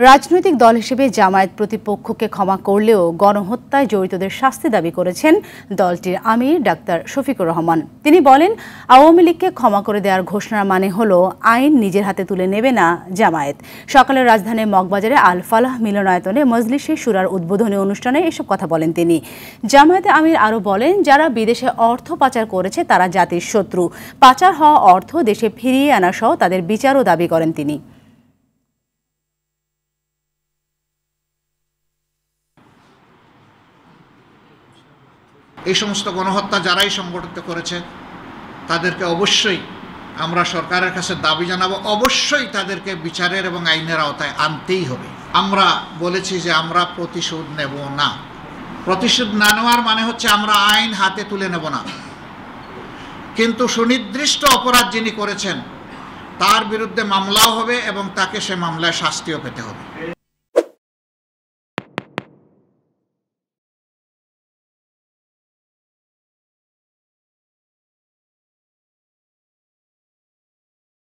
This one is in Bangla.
রাজনৈতিক দল হিসেবে জামায়াত প্রতিপক্ষকে ক্ষমা করলেও গণহত্যায় জড়িতদের শাস্তি দাবি করেছেন দলটির আমির ডাক্তার শফিকুর রহমান। তিনি বলেন, আওয়ামী লীগকে ক্ষমা করে দেওয়ার ঘোষণার মানে হলো আইন নিজের হাতে তুলে নেবে না জামায়াত। সকালে রাজধানীর মগবাজারে আল ফালাহ মিলনায়তনে মজলিসে শুরার উদ্বোধনী অনুষ্ঠানে এসব কথা বলেন তিনি। জামায়াতে আমির আরও বলেন, যারা বিদেশে অর্থ পাচার করেছে তারা জাতির শত্রু। পাচার হওয়া অর্থ দেশে ফিরিয়ে আনা সহ তাদের বিচারও দাবি করেন তিনি। এই সমস্ত গণহত্যা যারাই সংগঠিত করেছে তাদেরকে অবশ্যই আমরা সরকারের কাছে দাবি জানাবো, অবশ্যই তাদেরকে বিচারের এবং আইনের আওতায় আনতেই হবে। আমরা বলেছি যে আমরা প্রতিশোধ নেব না। প্রতিশোধ না নেওয়ার মানে হচ্ছে আমরা আইন হাতে তুলে নেব না, কিন্তু সুনির্দিষ্ট অপরাধ যিনি করেছেন তার বিরুদ্ধে মামলাও হবে এবং তাকে সে মামলায় শাস্তিও পেতে হবে।